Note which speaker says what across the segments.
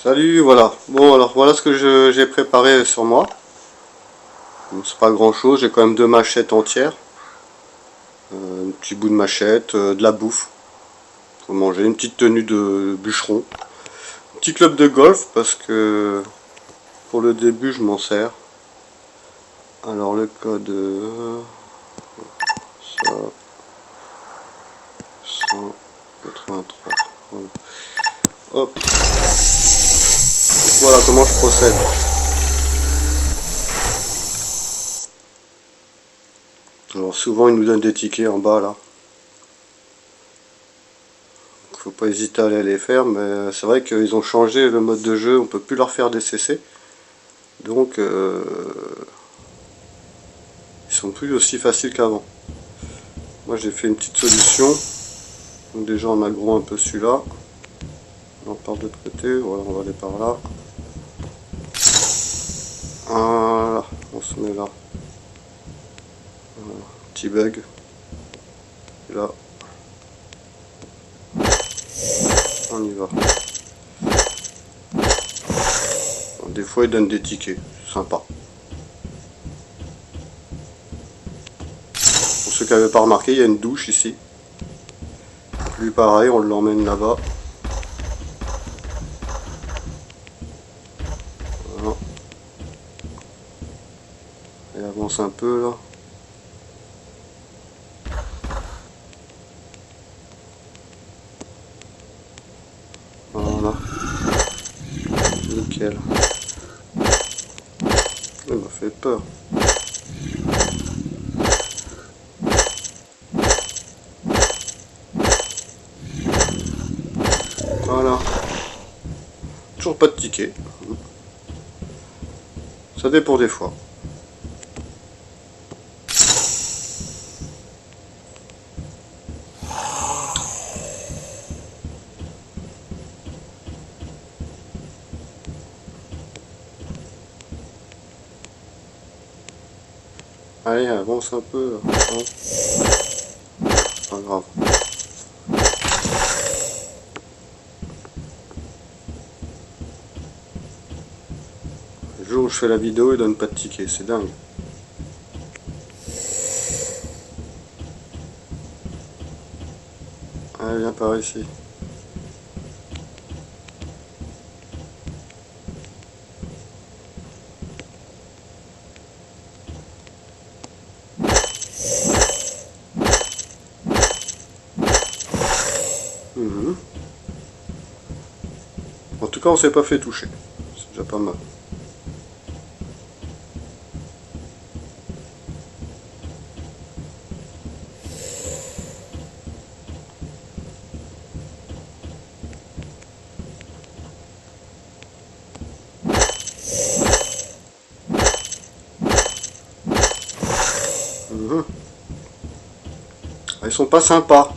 Speaker 1: Salut, voilà. Bon, alors voilà ce que j'ai préparé sur moi. Bon, c'est pas grand chose, j'ai quand même 2 machettes entières. Un petit bout de machette, de la bouffe. Faut manger, une petite tenue de bûcheron. Un petit club de golf parce que pour le début je m'en sers. Alors le code ça 183. Voilà. Hop. Voilà comment je procède. Alors souvent ils nous donnent des tickets en bas là. Faut pas hésiter à aller les faire, mais c'est vrai qu'ils ont changé le mode de jeu, on peut plus leur faire des CC. Donc ils sont plus aussi faciles qu'avant. Moi j'ai fait une petite solution. Donc déjà on agro un peu celui-là. On part de l'autre côté, voilà, on va aller par là. Voilà, on se met là. Voilà, petit bug. Et là. On y va. Bon, des fois ils donnent des tickets, c'est sympa. Pour ceux qui n'avaient pas remarqué, il y a une douche ici. Lui pareil, on l'emmène là-bas. Voilà. Et avance un peu là. Voilà. Nickel. Il m'a fait peur. Voilà. Toujours pas de ticket. Ça dépend des fois. Allez, avance un peu. Hein. Pas grave. Le jour où je fais la vidéo, il donne pas de ticket, c'est dingue. Allez, viens par ici. En tout cas, on s'est pas fait toucher. C'est déjà pas mal. Ils sont pas sympas.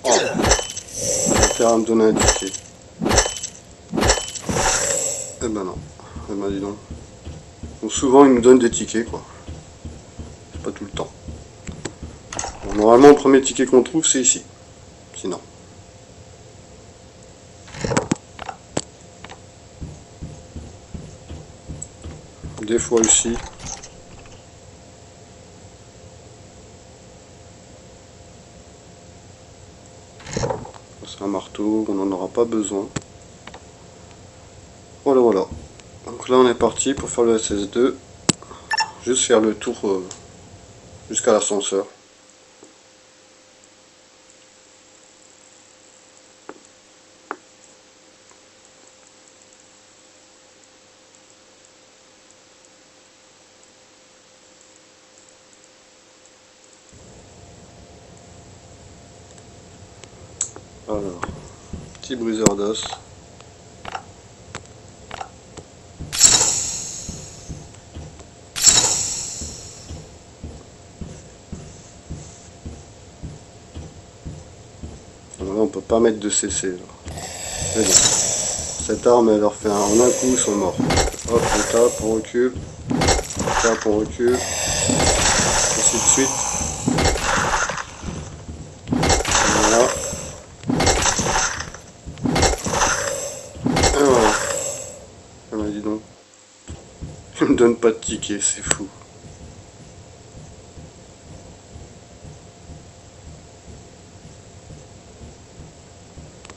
Speaker 1: Oh. À me donner un ticket. Eh ben non. Eh ben dis donc. Donc souvent ils nous donnent des tickets quoi. C'est pas tout le temps. Bon, normalement le premier ticket qu'on trouve c'est ici. Sinon. Des fois ici. C'est un marteau, on n'en aura pas besoin. Voilà, voilà. Donc là on est parti pour faire le SS2. Juste faire le tour jusqu'à l'ascenseur. Alors, petit briseur d'os. Alors là, on peut pas mettre de CC. Là. Mais bon. Cette arme, elle leur fait en un coup, ils sont morts. Hop, on tape, on recule. On tape, on recule. Ainsi de suite. Voilà. Et voilà. Ah bah dis donc. Il me donne pas de ticket, c'est fou.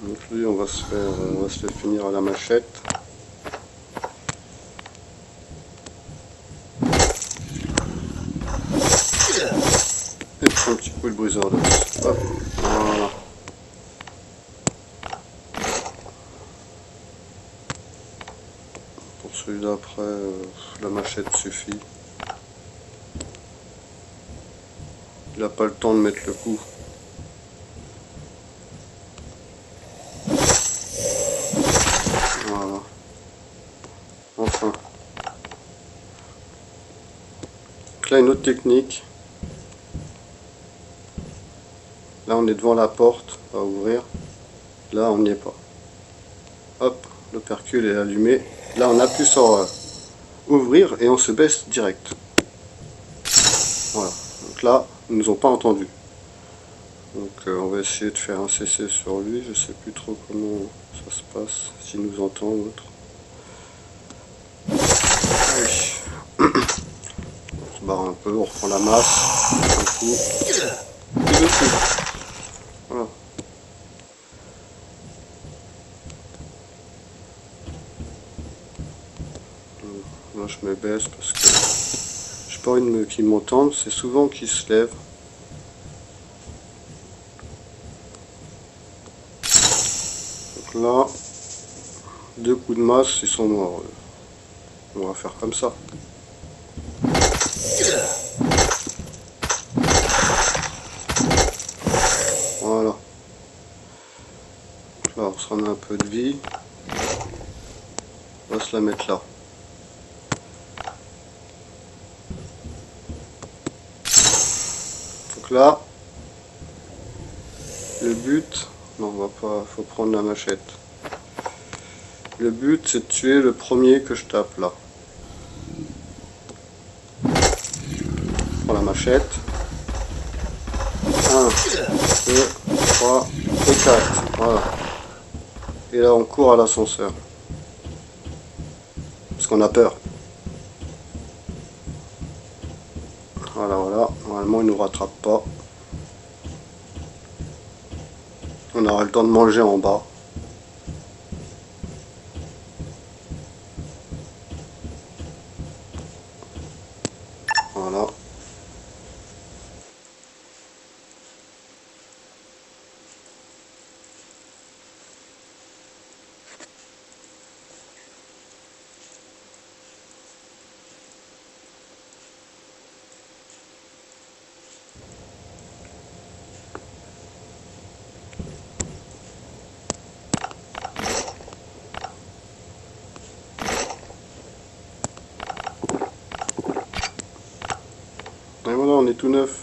Speaker 1: Donc lui, on va se le finir à la machette. Et un petit coup de briseur d'os. Hop, voilà. Pour celui d'après, la machette suffit. Il n'a pas le temps de mettre le coup. Voilà. Enfin. Donc là, une autre technique. Là, on est devant la porte à ouvrir. Là, on n'y est pas. Hop, l'opercule est allumé. Là, on appuie sur ouvrir et on se baisse direct. Voilà. Donc là, ils nous ont pas entendu. Donc on va essayer de faire un CC sur lui. Je sais plus trop comment ça se passe, s'il nous entend ou autre. Oui. On se barre un peu, on reprend la masse. Un coup. Et deux coups. Voilà. Là je me baisse parce que j'ai pas envie qu'ils m'entendent. C'est souvent qu'ils se lèvent. Donc là, deux coups de masse, ils sont morts. On va faire comme ça. Voilà. Donc là, on se remet un peu de vie. On va se la mettre là. Donc là, le but, non, on va pas, faut prendre la machette. Le but, c'est de tuer le premier que je tape là. Je prends la machette. 1, 2, 3 et 4. Voilà. Et là, on court à l'ascenseur. Parce qu'on a peur. Voilà, voilà. Normalement, il ne nous rattrape pas. On aura le temps de manger en bas. Voilà. Et voilà, on est tout neuf.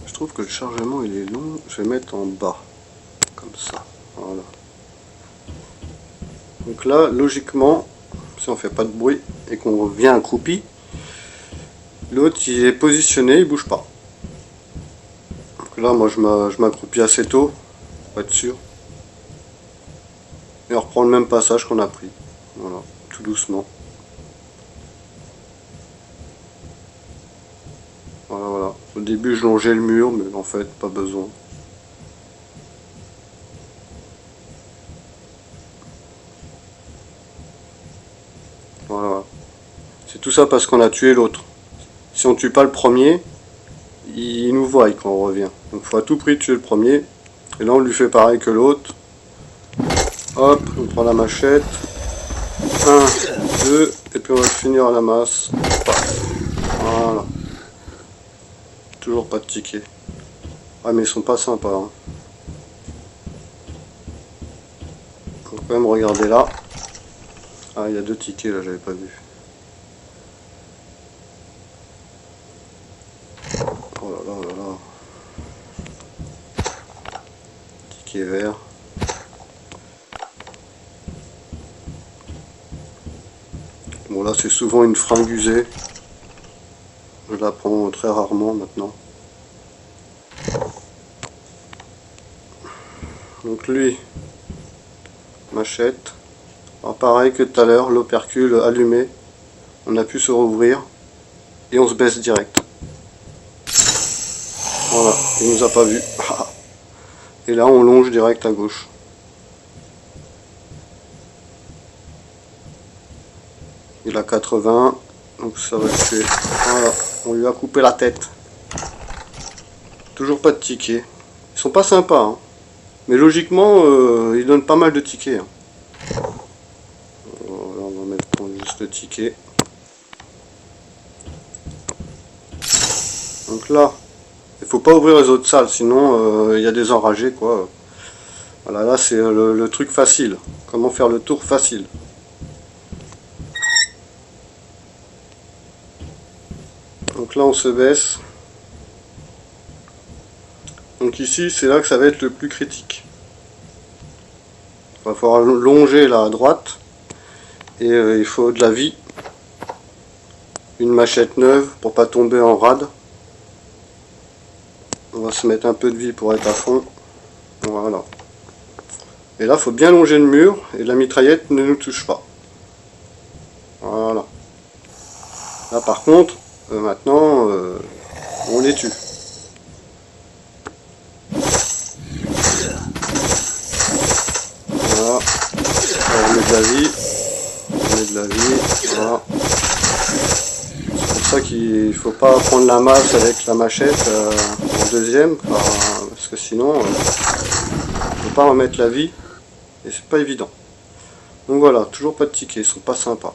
Speaker 1: Je trouve que le chargement il est long, je vais mettre en bas, comme ça, voilà. Donc là, logiquement, si on fait pas de bruit et qu'on vient accroupi, l'autre il est positionné, il bouge pas. Donc là, moi je m'accroupis assez tôt, pour être sûr. Et on reprend le même passage qu'on a pris, voilà, tout doucement. Voilà, voilà. Au début, je longeais le mur, mais en fait, pas besoin. Voilà. C'est tout ça parce qu'on a tué l'autre. Si on tue pas le premier, il nous voit quand on revient. Donc, il faut à tout prix tuer le premier. Et là, on lui fait pareil que l'autre. Hop, on prend la machette. 1, 2, et puis on va finir à la masse. Voilà. Toujours pas de tickets. Ah mais ils sont pas sympas. Hein. Faut quand même regarder là. Ah il y a 2 tickets là, j'avais pas vu. Oh là là là là. Ticket vert. Bon là c'est souvent une fringue usée. Je la prends très rarement maintenant. Donc lui, machette. Alors pareil que tout à l'heure, l'opercule allumé. On a pu se rouvrir. Et on se baisse direct. Voilà, il nous a pas vu. Et là on longe direct à gauche. Il a 80, donc ça va le tuer. Voilà, on lui a coupé la tête. Toujours pas de tickets. Ils sont pas sympas, hein. Mais logiquement, ils donnent pas mal de tickets. Hein. Voilà, on va mettre juste le ticket. Donc là, il faut pas ouvrir les autres salles, sinon il y a des enragés, quoi. Voilà, là c'est le truc facile. Comment faire le tour facile. Donc là on se baisse. Donc ici c'est là que ça va être le plus critique. Il va falloir longer là à droite. Et il faut de la vie. Une machette neuve pour pas tomber en rade. On va se mettre un peu de vie pour être à fond. Voilà. Et là il faut bien longer le mur et la mitraillette ne nous touche pas. Voilà. Là par contre, maintenant on les tue. Voilà. On met de la vie. On met de la vie. Voilà. C'est pour ça qu'il faut pas prendre la masse avec la machette en deuxième, parce que sinon on ne peut pas remettre la vie et c'est pas évident. Donc voilà, toujours pas de tickets, ils sont pas sympas.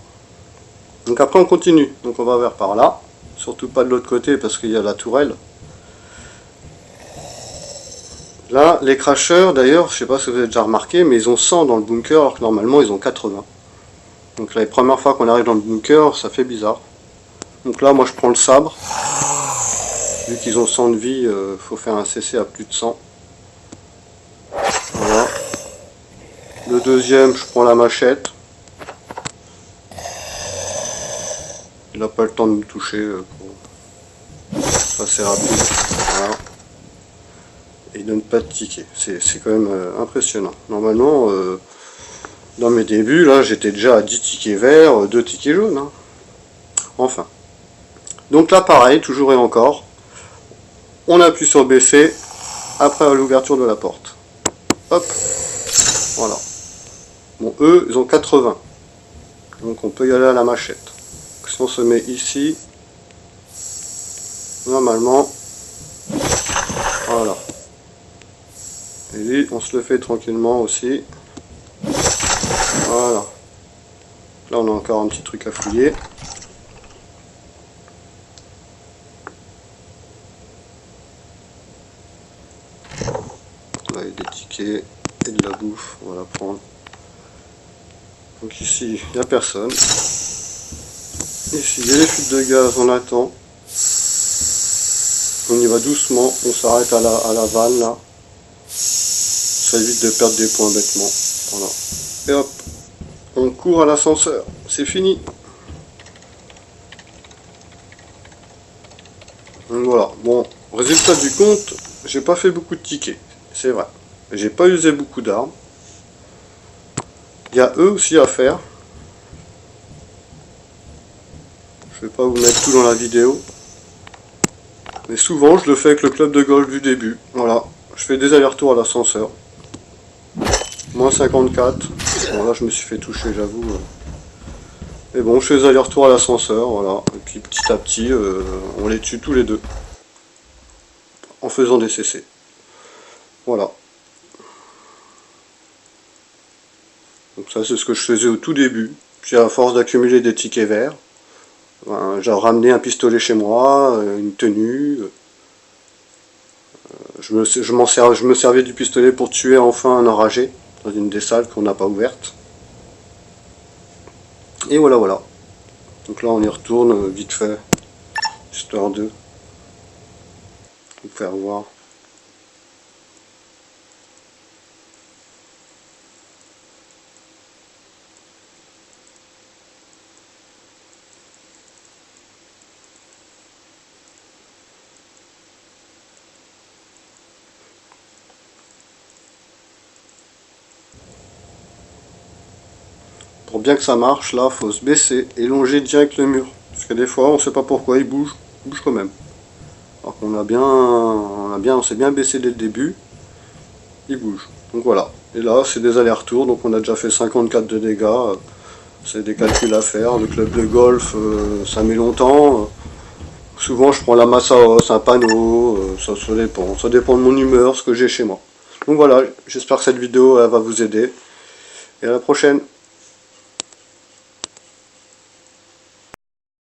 Speaker 1: Donc après on continue, donc on va vers par là, surtout pas de l'autre côté parce qu'il y a la tourelle. Là, les crashers d'ailleurs, je sais pas si vous avez déjà remarqué, mais ils ont 100 dans le bunker alors que normalement ils ont 80. Donc là, les premières fois qu'on arrive dans le bunker, ça fait bizarre. Donc là, moi je prends le sabre. Vu qu'ils ont 100 de vie, faut faire un CC à plus de 100. Voilà. Le deuxième, je prends la machette. Il n'a pas le temps de me toucher. C'est assez rapide. Voilà. Et il donne pas de ticket. C'est quand même impressionnant. Normalement, dans mes débuts, là, j'étais déjà à 10 tickets verts, 2 tickets jaunes. Hein. Enfin. Donc là, pareil, toujours et encore. On appuie sur BC après l'ouverture de la porte. Hop. Voilà. Bon, eux, ils ont 80. Donc on peut y aller à la machette. Donc, si on se met ici, normalement, voilà. Et lui, on se le fait tranquillement aussi. Voilà. Là, on a encore un petit truc à fouiller. Là, il y a des tickets et de la bouffe. On va la prendre. Donc ici, il n'y a personne. Ici, il y a les fuites de gaz, on attend. On y va doucement, on s'arrête à la vanne là. Ça évite de perdre des points bêtement. Voilà. Et hop, on court à l'ascenseur. C'est fini. Donc voilà. Bon, résultat du compte, j'ai pas fait beaucoup de tickets. C'est vrai. J'ai pas usé beaucoup d'armes. Il y a eux aussi à faire. Je vais pas vous mettre tout dans la vidéo. Mais souvent, je le fais avec le club de golf du début. Voilà. Je fais des allers-retours à l'ascenseur. Moins 54. Bon, là, je me suis fait toucher, j'avoue. Mais bon, je fais des allers-retours à l'ascenseur. Voilà. Et puis, petit à petit, on les tue tous les deux. En faisant des CC. Voilà. Donc ça c'est ce que je faisais au tout début. Puis à force d'accumuler des tickets verts, ben, j'ai ramené un pistolet chez moi, une tenue. Je me servais du pistolet pour tuer enfin un enragé dans une des salles qu'on n'a pas ouverte. Et voilà voilà. Donc là on y retourne vite fait, histoire de vous faire voir. Pour bien que ça marche, là, faut se baisser et longer direct le mur. Parce que des fois, on sait pas pourquoi, il bouge quand même. Alors qu'on on s'est bien baissé dès le début, il bouge. Donc voilà. Et là, c'est des allers-retours, donc on a déjà fait 54 de dégâts. C'est des calculs à faire. Le club de golf, ça met longtemps. Souvent, je prends la masse à os, un panneau, ça dépend. Ça dépend de mon humeur, ce que j'ai chez moi. Donc voilà, j'espère que cette vidéo elle va vous aider. Et à la prochaine.